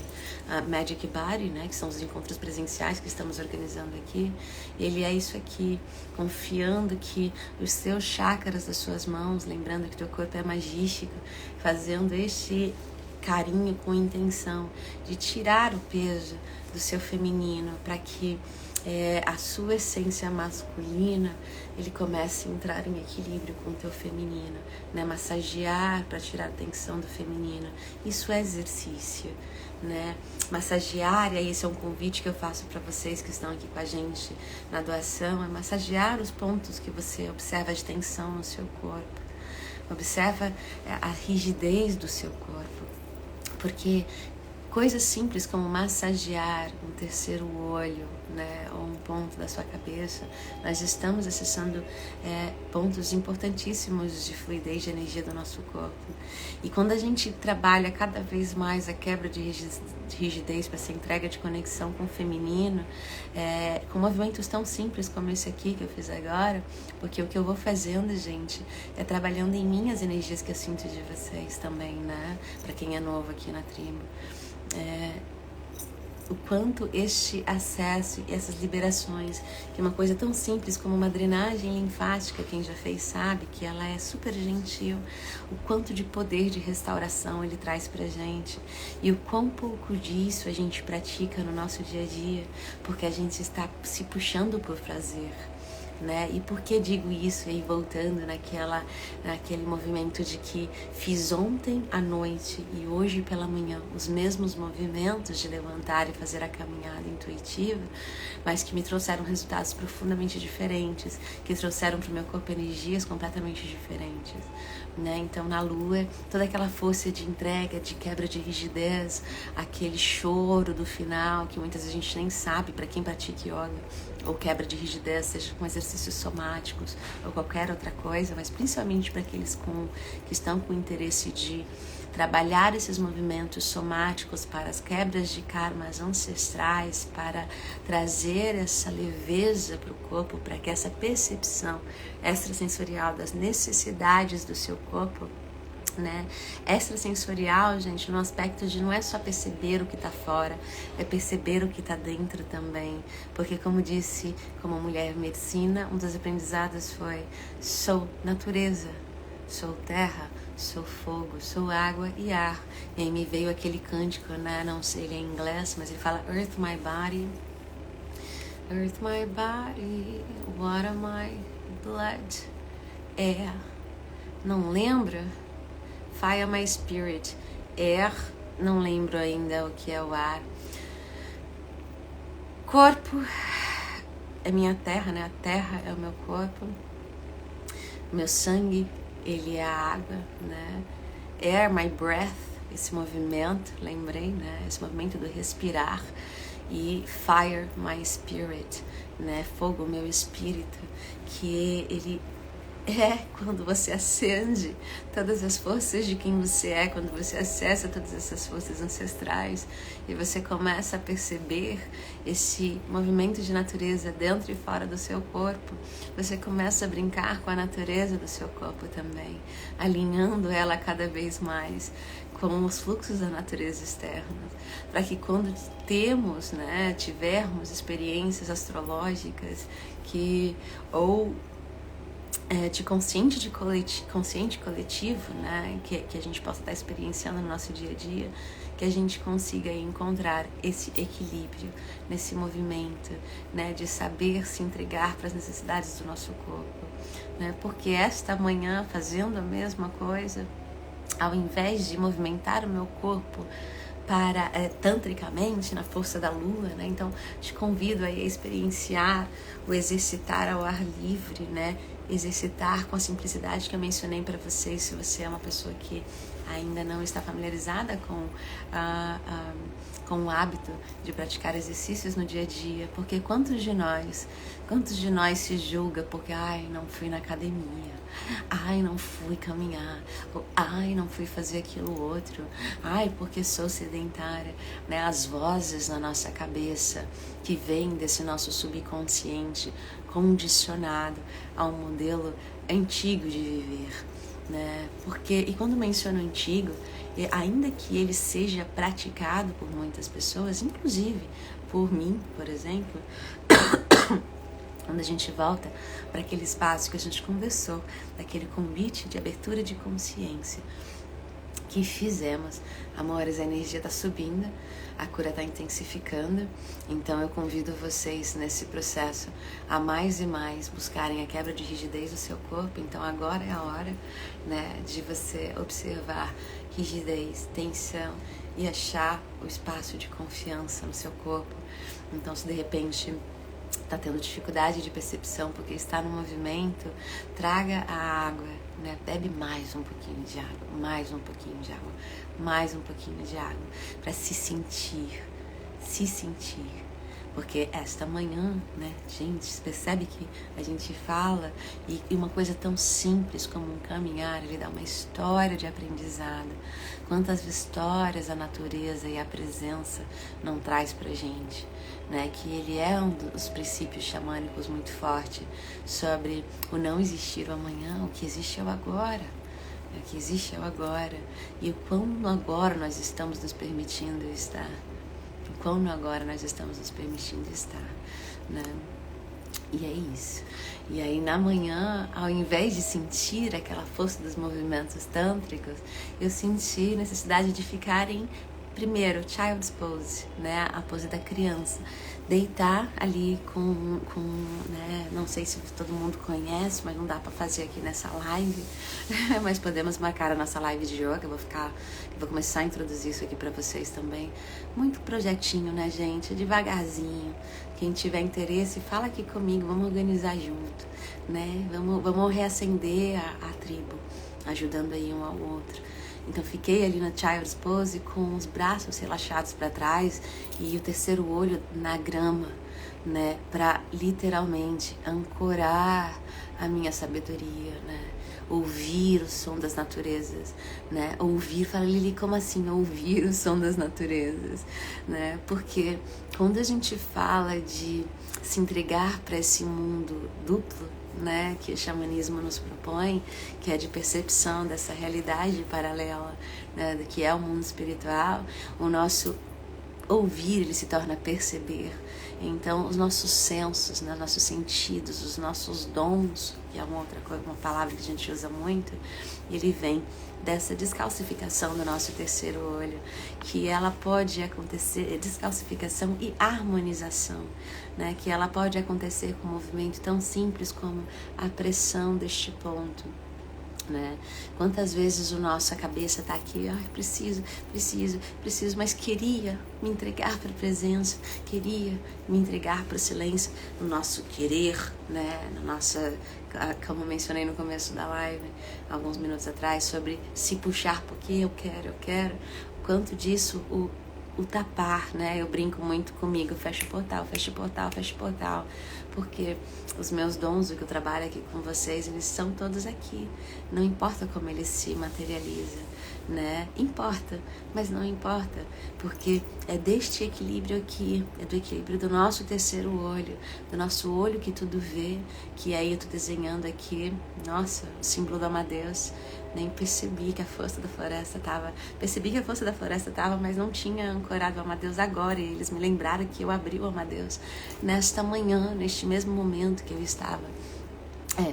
Magic Body, né, que são os encontros presenciais que estamos organizando aqui, ele é isso aqui, confiando que os seus chakras das suas mãos, lembrando que teu corpo é magístico, fazendo este carinho com intenção de tirar o peso do seu feminino para que a sua essência masculina ele começa a entrar em equilíbrio com o teu feminino, né? Massagear para tirar a tensão do feminino, isso é exercício, né? Massagear, e aí esse é um convite que eu faço para vocês que estão aqui com a gente na doação, é massagear os pontos que você observa de tensão no seu corpo, observa a rigidez do seu corpo, porque coisas simples como massagear um terceiro olho, né, ou um ponto da sua cabeça, nós estamos acessando pontos importantíssimos de fluidez de energia do nosso corpo. E quando a gente trabalha cada vez mais a quebra de rigidez para essa entrega de conexão com o feminino, com movimentos tão simples como esse aqui que eu fiz agora, porque o que eu vou fazendo, gente, é trabalhando em mim as energias que eu sinto de vocês também, né, para quem é novo aqui na tribo. o quanto este acesso e essas liberações, que é uma coisa tão simples como uma drenagem linfática, quem já fez sabe que ela é super gentil, o quanto de poder de restauração ele traz pra gente e o quão pouco disso a gente pratica no nosso dia a dia, porque a gente está se puxando por prazer. Né? E por que digo isso? E aí voltando naquele movimento de que fiz ontem à noite e hoje pela manhã os mesmos movimentos de levantar e fazer a caminhada intuitiva, mas que me trouxeram resultados profundamente diferentes, que trouxeram para o meu corpo energias completamente diferentes. Né? Então na lua, toda aquela força de entrega, de quebra de rigidez, aquele choro do final, que muitas vezes a gente nem sabe para quem pratica yoga, ou quebra de rigidez, seja com exercícios somáticos ou qualquer outra coisa, mas principalmente para aqueles que estão com interesse de trabalhar esses movimentos somáticos para as quebras de karmas ancestrais, para trazer essa leveza para o corpo, para que essa percepção extrasensorial das necessidades do seu corpo, né? Extrasensorial, gente, no aspecto de não é só perceber o que está fora, é perceber o que está dentro também, porque como disse, como mulher medicina, um dos aprendizados foi: sou natureza, sou terra, sou fogo, sou água e ar. E aí me veio aquele cântico, né? Não sei ele é em inglês, mas ele fala: Earth my body, water my blood, air. Não lembra? Fire my spirit, air, não lembro ainda o que é o ar. Corpo é minha terra, né? A terra é o meu corpo. Meu sangue, ele é a água, né? Air, my breath, esse movimento, lembrei, né? Esse movimento do respirar. E fire, my spirit, né? Fogo, meu espírito, que ele quando você acende todas as forças de quem você é, quando você acessa todas essas forças ancestrais e você começa a perceber esse movimento de natureza dentro e fora do seu corpo, você começa a brincar com a natureza do seu corpo também, alinhando ela cada vez mais com os fluxos da natureza externa, para que quando tivermos experiências astrológicas de consciente coletivo, né, que a gente possa estar experienciando no nosso dia a dia, que a gente consiga encontrar esse equilíbrio nesse movimento, né, de saber se entregar para as necessidades do nosso corpo, né, porque esta manhã, fazendo a mesma coisa, ao invés de movimentar o meu corpo para tantricamente, na força da lua, né? Então te convido aí a experienciar o exercitar ao ar livre, né? Exercitar com a simplicidade que eu mencionei para vocês, se você é uma pessoa que ainda não está familiarizada com o hábito de praticar exercícios no dia a dia, porque quantos de nós se julga porque não fui na academia, não fui caminhar, ou não fui fazer aquilo outro, porque sou sedentária, né? As vozes na nossa cabeça que vêm desse nosso subconsciente condicionado a um modelo antigo de viver, né? E quando menciono antigo, ainda que ele seja praticado por muitas pessoas, inclusive por mim, por exemplo, quando a gente volta para aquele espaço que a gente conversou, daquele convite de abertura de consciência que fizemos, amores, a energia está subindo, a cura está intensificando, então eu convido vocês nesse processo a mais e mais buscarem a quebra de rigidez do seu corpo. Então agora é a hora, né, de você observar rigidez, tensão e achar o espaço de confiança no seu corpo. Então se de repente está tendo dificuldade de percepção porque está no movimento, traga a água, né? Bebe mais um pouquinho de água, mais um pouquinho de água, mais um pouquinho de água, para se sentir. Porque esta manhã, né, gente, percebe que a gente fala e uma coisa tão simples como um caminhar, ele dá uma história de aprendizado. Quantas histórias a natureza e a presença não traz pra gente, né? Que ele é um dos princípios xamânicos muito forte sobre o não existir o amanhã, o que existe é o agora. O que existe é o agora. E o quão agora nós estamos nos permitindo estar. quão no agora nós estamos nos permitindo estar, né? E é isso. E aí na manhã, ao invés de sentir aquela força dos movimentos tântricos, eu senti necessidade de ficar em, primeiro, child's pose, né? A pose da criança. Deitar ali com né? Não sei se todo mundo conhece, mas não dá pra fazer aqui nessa live. Mas podemos marcar a nossa live de yoga. Eu vou começar a introduzir isso aqui pra vocês também. Muito projetinho, né, gente? Devagarzinho. Quem tiver interesse, fala aqui comigo, vamos organizar junto, né? Vamos reacender a tribo, ajudando aí um ao outro. Então fiquei ali na Child's Pose com os braços relaxados para trás e o terceiro olho na grama, né? Para literalmente ancorar a minha sabedoria, né? Ouvir o som das naturezas, né? Ouvir, fala Lili, como assim ouvir o som das naturezas, né? Porque quando a gente fala de se entregar para esse mundo duplo, né, que o xamanismo nos propõe, que é de percepção dessa realidade paralela, né, do que é o mundo espiritual, o nosso ouvir ele se torna perceber. Então os nossos sensos, né, nossos sentidos, os nossos dons, que é uma outra coisa, uma palavra que a gente usa muito, ele vem dessa descalcificação do nosso terceiro olho, que ela pode acontecer, descalcificação e harmonização, né, que ela pode acontecer com um movimento tão simples como a pressão deste ponto. Né? Quantas vezes a nossa cabeça está aqui, preciso, mas queria me entregar para a presença, queria me entregar para o silêncio, no nosso querer, né? Na nossa, como mencionei no começo da live, alguns minutos atrás, sobre se puxar porque eu quero, quanto disso o tapar, né? Eu brinco muito comigo, fecha o portal, porque os meus dons, o que eu trabalho aqui com vocês, eles são todos aqui. Não importa como eles se materializam, né? Importa, mas não importa, porque é deste equilíbrio aqui, é do equilíbrio do nosso terceiro olho, do nosso olho que tudo vê, que aí eu tô desenhando aqui, nossa, o símbolo do Amadeus. Nem percebi que a força da floresta estava. Percebi que a força da floresta estava, mas não tinha ancorado o Amadeus agora. E eles me lembraram que eu abri o Amadeus nesta manhã, neste mesmo momento que eu estava.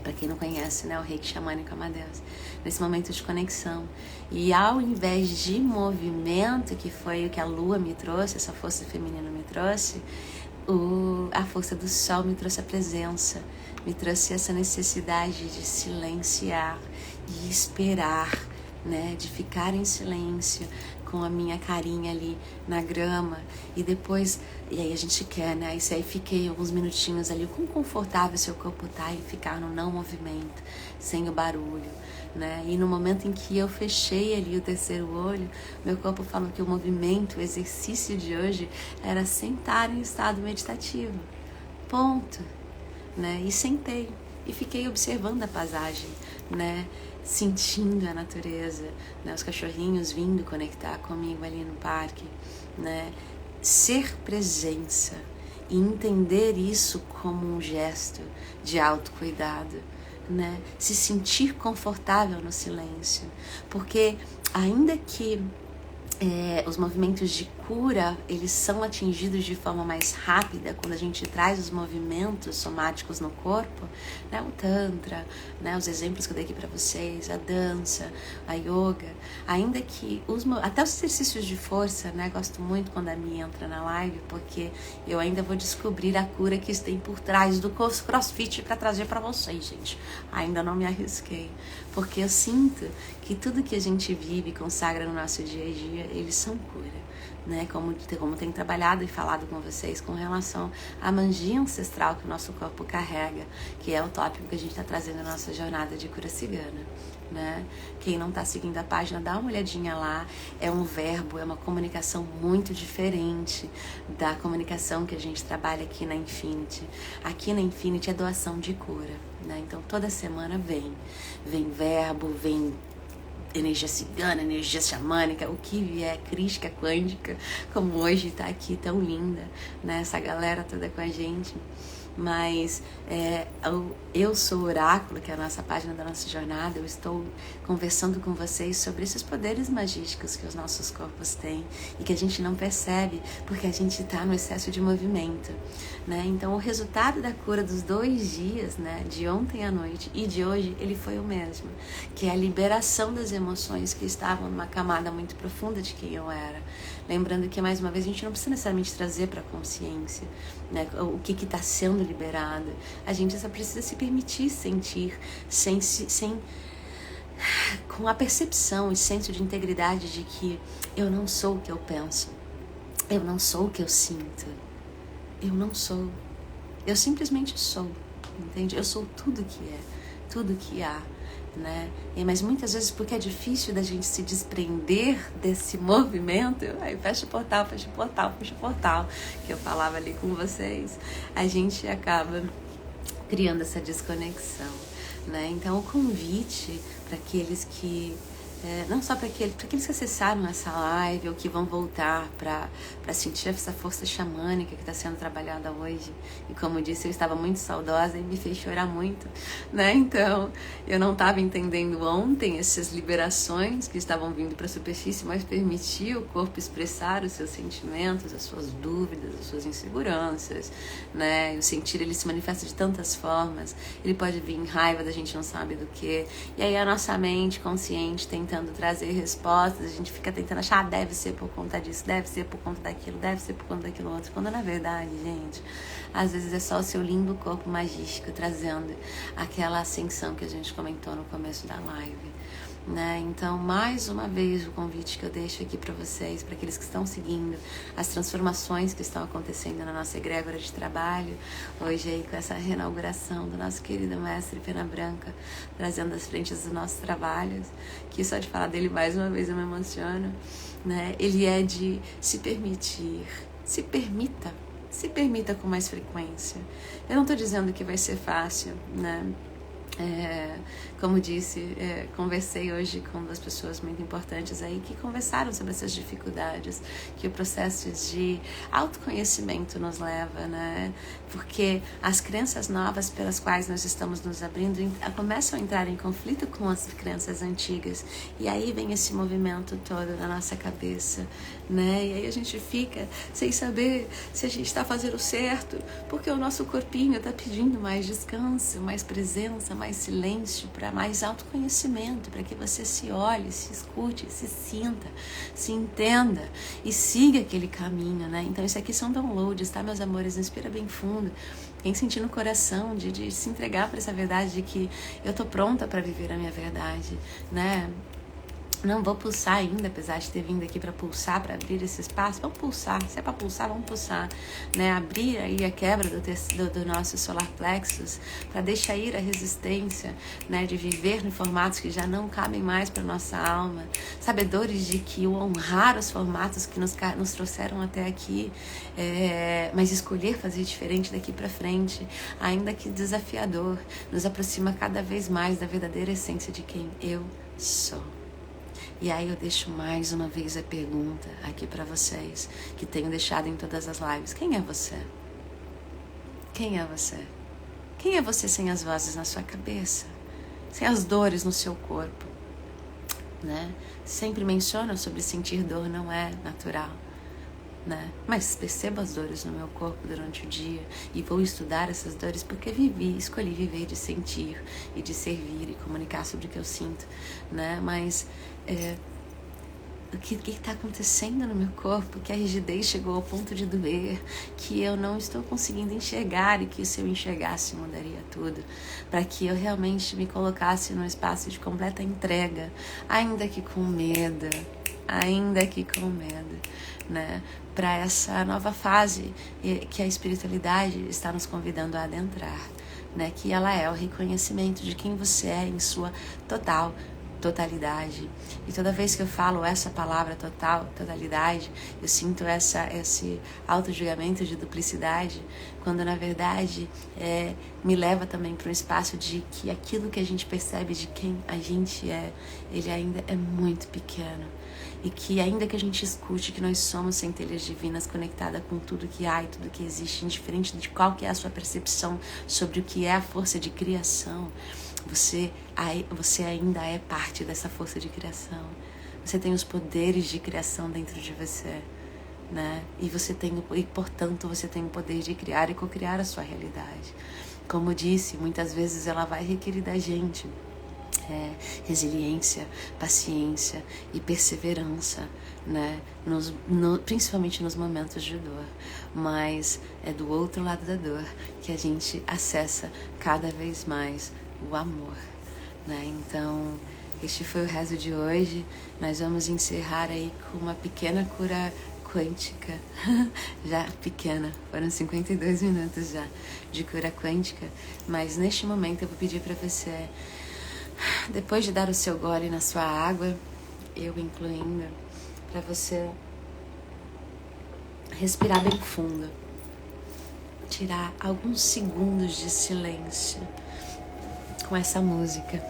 Para quem não conhece, né, o reiki xamânico Amadeus. Nesse momento de conexão. E ao invés de movimento, que foi o que a lua me trouxe, essa força feminina me trouxe, a força do sol me trouxe a presença. Me trouxe essa necessidade de silenciar e esperar, né, de ficar em silêncio com a minha carinha ali na grama e depois, e aí a gente quer, né, isso aí fiquei alguns minutinhos ali, quão confortável seu corpo tá em ficar no não movimento, sem o barulho, né, e no momento em que eu fechei ali o terceiro olho, meu corpo falou que o movimento, o exercício de hoje era sentar em estado meditativo, ponto, né, e sentei e fiquei observando a paisagem, né, sentindo a natureza, né, os cachorrinhos vindo conectar comigo ali no parque, né, ser presença e entender isso como um gesto de autocuidado, né, se sentir confortável no silêncio, porque ainda que os movimentos de cura, eles são atingidos de forma mais rápida quando a gente traz os movimentos somáticos no corpo, né? O Tantra, né? Os exemplos que eu dei aqui para vocês, a dança, a yoga, ainda que até os exercícios de força, né? Gosto muito quando a Mi entra na live, porque eu ainda vou descobrir a cura que tem por trás do CrossFit para trazer para vocês, gente. Ainda não me arrisquei, porque eu sinto que tudo que a gente vive e consagra no nosso dia a dia, eles são cura, né? Como tenho trabalhado e falado com vocês com relação à magia ancestral que o nosso corpo carrega, que é o tópico que a gente está trazendo na nossa jornada de cura cigana, né? Quem não está seguindo a página, dá uma olhadinha lá. É um verbo, é uma comunicação muito diferente da comunicação que a gente trabalha aqui na Infinity. Aqui na Infinity é doação de cura, né? Então toda semana vem verbo, vem energia cigana, energia xamânica, o que vier, crística quântica, como hoje tá aqui tão linda, né? Essa galera toda com a gente. Mas eu sou o Oráculo, que é a nossa página da nossa jornada. Eu estou conversando com vocês sobre esses poderes magísticos que os nossos corpos têm e que a gente não percebe porque a gente está no excesso de movimento, né? Então o resultado da cura dos 2 dias, né, de ontem à noite e de hoje, ele foi o mesmo, que é a liberação das emoções que estavam numa camada muito profunda de quem eu era. Lembrando que, mais uma vez, a gente não precisa necessariamente trazer para a consciência, né, o que está sendo liberado. A gente só precisa se permitir sentir com a percepção e senso de integridade de que eu não sou o que eu penso, eu não sou o que eu sinto, eu não sou, eu simplesmente sou, entende? Eu sou tudo que é, tudo que há, né? Mas muitas vezes, porque é difícil da gente se desprender desse movimento, aí fecha o portal, que eu falava ali com vocês, a gente acaba criando essa desconexão, né? Então o convite para aqueles que não só para aqueles que acessaram essa live ou que vão voltar para sentir essa força xamânica que está sendo trabalhada hoje. E como disse, eu estava muito saudosa e me fez chorar muito, né? Então, eu não estava entendendo ontem essas liberações que estavam vindo para a superfície, mas permitir o corpo expressar os seus sentimentos, as suas dúvidas, as suas inseguranças, né? O sentir, ele se manifesta de tantas formas. Ele pode vir em raiva, da gente não sabe do que. E aí a nossa mente consciente tentando trazer respostas, a gente fica tentando achar, deve ser por conta disso, deve ser por conta daquilo, deve ser por conta daquilo outro, quando na verdade, gente, às vezes é só o seu lindo corpo magístico trazendo aquela ascensão que a gente comentou no começo da live, né? Então, mais uma vez, o convite que eu deixo aqui para vocês, para aqueles que estão seguindo as transformações que estão acontecendo na nossa egrégora de trabalho, hoje aí com essa reinauguração do nosso querido mestre Pena Branca, trazendo as frentes dos nossos trabalhos, que só de falar dele mais uma vez eu me emociono, né? Ele é de se permitir, se permita com mais frequência. Eu não estou dizendo que vai ser fácil, né? Como disse, conversei hoje com 2 pessoas muito importantes aí que conversaram sobre essas dificuldades que o processo de autoconhecimento nos leva, né? Porque as crenças novas pelas quais nós estamos nos abrindo começam a entrar em conflito com as crenças antigas, e aí vem esse movimento todo na nossa cabeça, né? E aí a gente fica sem saber se a gente está fazendo certo, porque o nosso corpinho está pedindo mais descanso, mais presença, mais silêncio, para mais autoconhecimento, para que você se olhe, se escute, se sinta, se entenda e siga aquele caminho, né? Então isso aqui são downloads, tá, meus amores? Inspira bem fundo. Quem sentir no coração de se entregar para essa verdade de que eu tô pronta para viver a minha verdade, né? Não vou pulsar ainda, apesar de ter vindo aqui para pulsar, para abrir esse espaço. Vamos pulsar, se é para pulsar, vamos pulsar, né? Abrir aí a quebra do nosso solar plexus, para deixar ir a resistência, né? De viver em formatos que já não cabem mais para nossa alma, sabedores de que o honrar os formatos que nos trouxeram até aqui, mas escolher fazer diferente daqui para frente, ainda que desafiador, nos aproxima cada vez mais da verdadeira essência de quem eu sou. E aí eu deixo mais uma vez a pergunta aqui para vocês, que tenho deixado em todas as lives. Quem é você? Quem é você? Quem é você sem as vozes na sua cabeça? Sem as dores no seu corpo? Né? Sempre menciono sobre sentir dor não é natural, né? Mas percebo as dores no meu corpo durante o dia e vou estudar essas dores porque escolhi viver de sentir e de servir e comunicar sobre o que eu sinto, né? Mas o que está acontecendo no meu corpo, que a rigidez chegou ao ponto de doer, que eu não estou conseguindo enxergar e que se eu enxergasse mudaria tudo, para que eu realmente me colocasse num espaço de completa entrega, ainda que com medo, né? Para essa nova fase que a espiritualidade está nos convidando a adentrar, né? Que ela é o reconhecimento de quem você é em sua total totalidade. E toda vez que eu falo essa palavra totalidade, eu sinto esse auto-julgamento de duplicidade, quando na verdade me leva também para um espaço de que aquilo que a gente percebe de quem a gente ele ainda é muito pequeno. E que ainda que a gente escute que nós somos centelhas divinas conectadas com tudo que há e tudo que existe, indiferente de qual que é a sua percepção sobre o que é a força de criação, você ainda é parte dessa força de criação. Você tem os poderes de criação dentro de você, né? E portanto você tem o poder de criar e co-criar a sua realidade. Como eu disse, muitas vezes ela vai requerer da gente resiliência, paciência e perseverança, né? Principalmente nos momentos de dor. Mas é do outro lado da dor que a gente acessa cada vez mais o amor, né? Então, este foi o rezo de hoje. Nós vamos encerrar aí com uma pequena cura quântica, já pequena, foram 52 minutos já de cura quântica, mas neste momento eu vou pedir para você, depois de dar o seu gole na sua água, eu incluindo, para você respirar bem fundo, tirar alguns segundos de silêncio com essa música,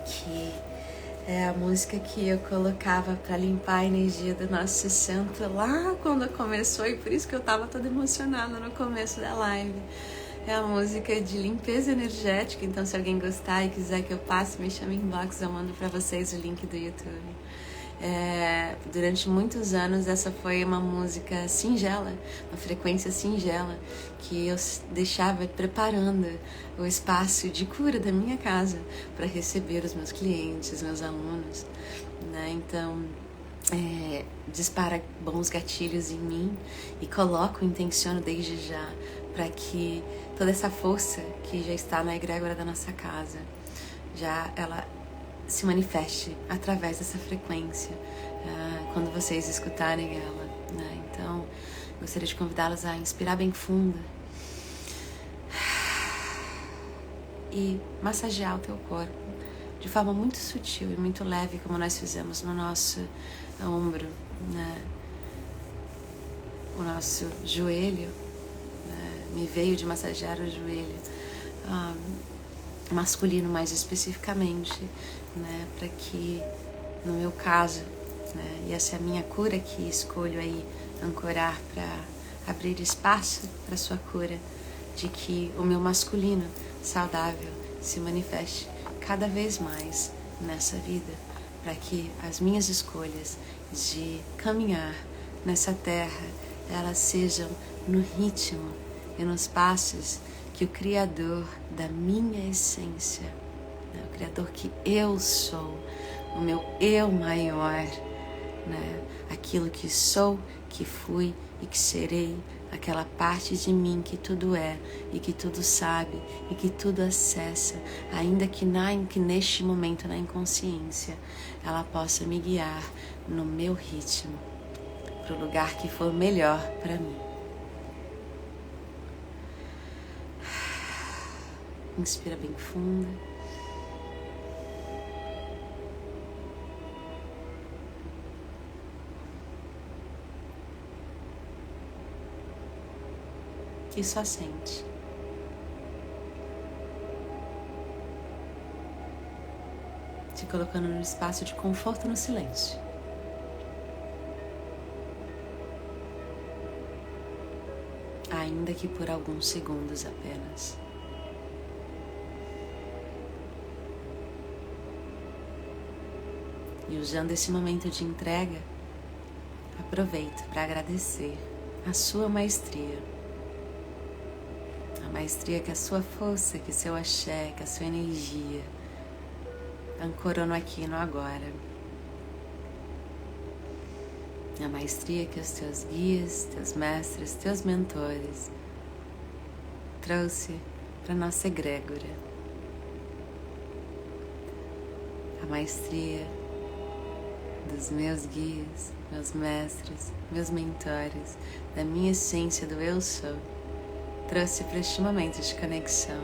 que é a música que eu colocava para limpar a energia do nosso centro lá quando começou, e por isso que eu estava toda emocionada no começo da live. É a música de limpeza energética, então se alguém gostar e quiser que eu passe, me chame em inbox, eu mando para vocês o link do YouTube. Durante muitos anos essa foi uma música singela, uma frequência singela, que eu deixava preparando o espaço de cura da minha casa para receber os meus clientes, meus alunos, né? Então dispara bons gatilhos em mim e intenciono desde já para que toda essa força que já está na egrégora da nossa casa, ela se manifeste através dessa frequência, quando vocês escutarem ela, né? Então, gostaria de convidá-los a inspirar bem fundo e massagear o teu corpo de forma muito sutil e muito leve, como nós fizemos no nosso ombro, né? O nosso joelho, né? Me veio de massagear o joelho masculino mais especificamente, né? Para que, no meu caso, né? E essa é a minha cura que escolho aí ancorar para abrir espaço para sua cura, de que o meu masculino saudável se manifeste cada vez mais nessa vida, para que as minhas escolhas de caminhar nessa terra, elas sejam no ritmo e nos passos que o Criador da minha essência, né, o Criador que eu sou, o meu eu maior, né, aquilo que sou, que fui e que serei, aquela parte de mim que tudo é e que tudo sabe e que tudo acessa, ainda que neste momento na inconsciência ela possa me guiar no meu ritmo, para o lugar que for melhor para mim. Inspira bem fundo. E só sente. Se colocando no espaço de conforto no silêncio. Ainda que por alguns segundos apenas. E usando esse momento de entrega, aproveito para agradecer a sua maestria. A maestria que a sua força, que o seu axé, que a sua energia ancorou no aqui e no agora. A maestria que os teus guias, teus mestres, teus mentores trouxe para nossa egrégora. A maestria dos meus guias, meus mestres, meus mentores, da minha essência do eu sou, trouxe para este momento de conexão.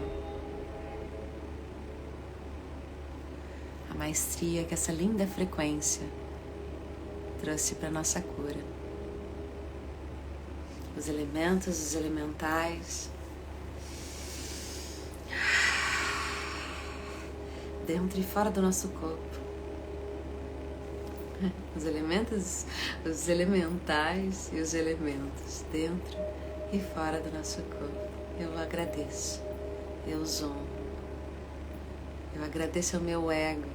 A maestria que essa linda frequência trouxe para nossa cura. Os elementos, os elementais, dentro e fora do nosso corpo. Os elementos, os elementais e os elementos dentro e fora do nosso corpo. Eu agradeço, eu os honro. Eu agradeço ao meu ego,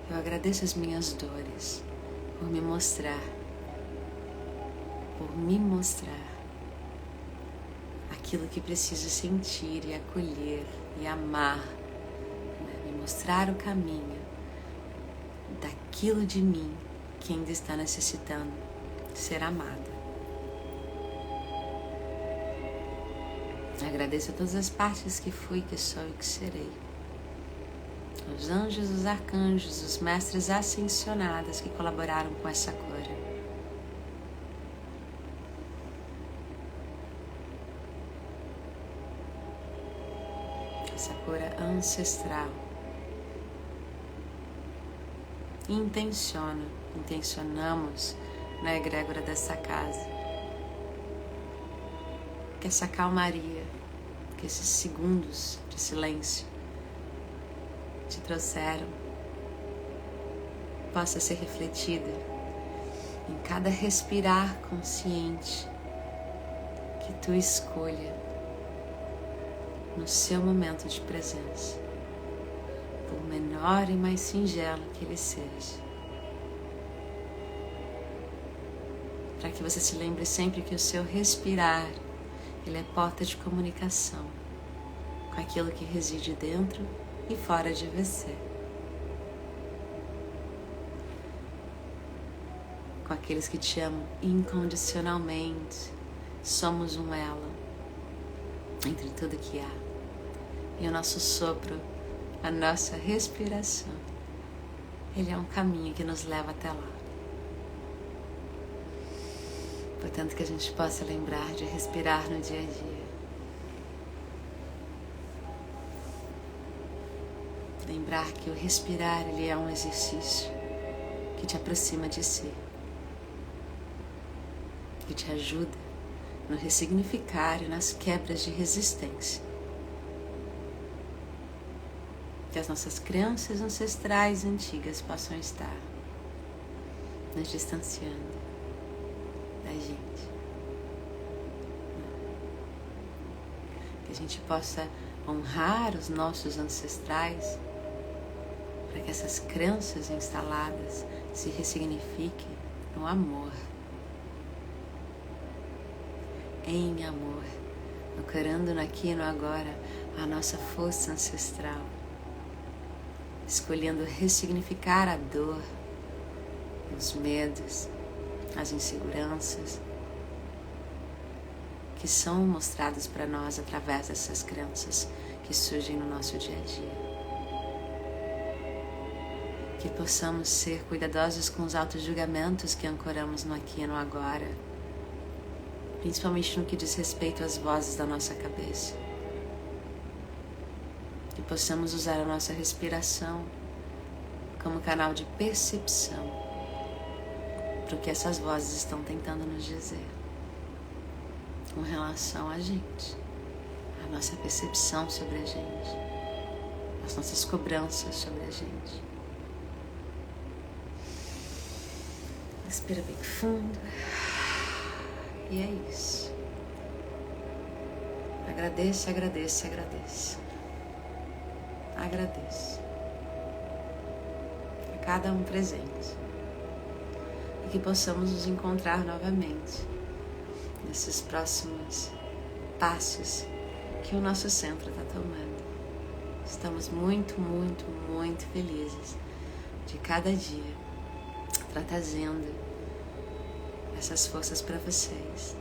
eu agradeço as minhas dores por me mostrar aquilo que preciso sentir e acolher e amar, né? Me mostrar o caminho daquilo de mim que ainda está necessitando ser amada. Agradeço a todas as partes que fui, que sou e que serei. Os anjos, os arcanjos, os mestres ascensionados que colaboraram com essa cura. Essa cura ancestral. Intencionamos na egrégora dessa casa que essa calmaria, que esses segundos de silêncio te trouxeram possa ser refletida em cada respirar consciente que tu escolha no seu momento de presença, por menor e mais singelo que ele seja, para que você se lembre sempre que o seu respirar, ele é porta de comunicação com aquilo que reside dentro e fora de você, com aqueles que te amam incondicionalmente. Somos um elo entre tudo que há, e o nosso sopro, a nossa respiração, ele é um caminho que nos leva até lá. Portanto, que a gente possa lembrar de respirar no dia a dia. Lembrar que o respirar, ele é um exercício que te aproxima de si, que te ajuda no ressignificar e nas quebras de resistência. Que as nossas crenças ancestrais antigas possam estar nos distanciando da gente. Que a gente possa honrar os nossos ancestrais, para que essas crenças instaladas se ressignifiquem no amor. Em amor, ancorando no aqui e no agora a nossa força ancestral, escolhendo ressignificar a dor, os medos, as inseguranças que são mostrados para nós através dessas crenças que surgem no nosso dia a dia. Que possamos ser cuidadosos com os auto-julgamentos que ancoramos no aqui e no agora, principalmente no que diz respeito às vozes da nossa cabeça. Que possamos usar a nossa respiração como canal de percepção para o que essas vozes estão tentando nos dizer com relação a gente, a nossa percepção sobre a gente, as nossas cobranças sobre a gente. Respira bem fundo. E é isso. Agradeço, agradeço, agradeço. Agradeço a cada um presente. E que possamos nos encontrar novamente nesses próximos passos que o nosso centro está tomando. Estamos muito, muito, muito felizes de cada dia estar trazendo essas forças para vocês.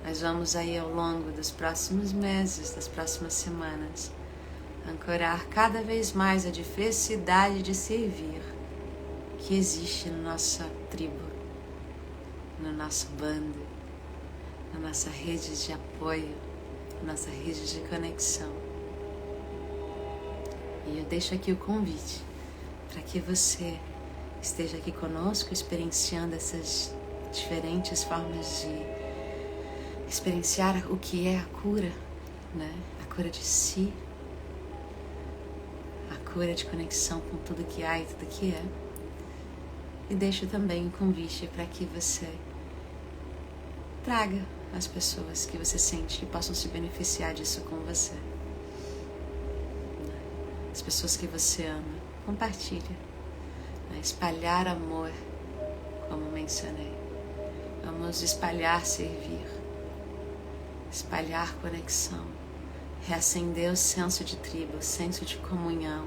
Nós vamos aí ao longo dos próximos meses, das próximas semanas, ancorar cada vez mais a diversidade de servir que existe na nossa tribo, no nosso bando, na nossa rede de apoio, na nossa rede de conexão. E eu deixo aqui o convite para que você esteja aqui conosco, experienciando essas diferentes formas de experienciar o que é a cura, né? A cura de si, a cura de conexão com tudo que há e tudo que é. E deixo também o convite para que você traga as pessoas que você sente que possam se beneficiar disso com você. As pessoas que você ama, compartilha. Espalhar amor, como mencionei. Vamos espalhar servir, espalhar conexão, reacender o senso de tribo, o senso de comunhão,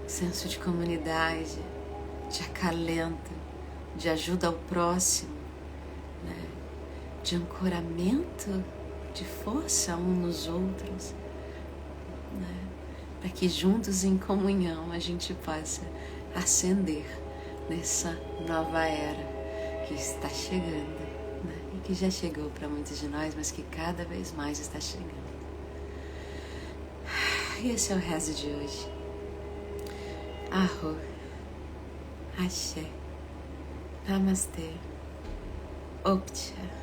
o senso de comunidade, de acalento, de ajuda ao próximo, né? De ancoramento, de força uns nos outros, né? Para que juntos em comunhão a gente possa ascender nessa nova era que está chegando, né? E que já chegou para muitos de nós, mas que cada vez mais está chegando. E esse é o rezo de hoje. Arro, Axé, Namastê, Optcha.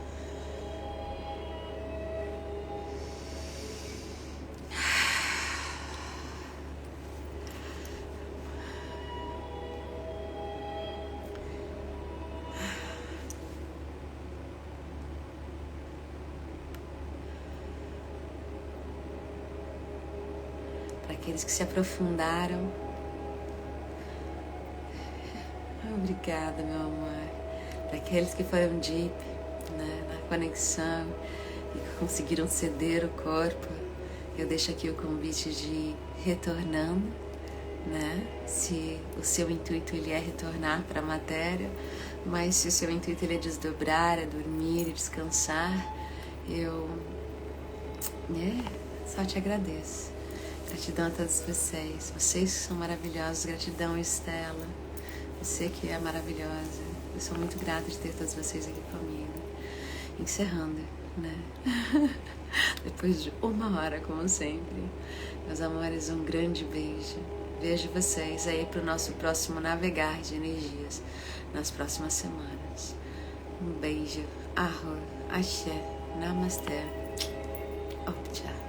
Para aqueles que se aprofundaram, obrigada, meu amor. Para aqueles que foram deep, né, na conexão e que conseguiram ceder o corpo, eu deixo aqui o convite de ir retornando, né? Se o seu intuito ele é retornar para a matéria, mas se o seu intuito ele é desdobrar, é dormir e descansar, eu só te agradeço. Gratidão a todos vocês. Vocês que são maravilhosos. Gratidão, Estela. Você que é maravilhosa. Eu sou muito grata de ter todos vocês aqui comigo. Encerrando, né? Depois de 1 hora, como sempre. Meus amores, um grande beijo. Vejo vocês aí para o nosso próximo navegar de energias nas próximas semanas. Um beijo. Arro, Axé, Namastê, Optcha.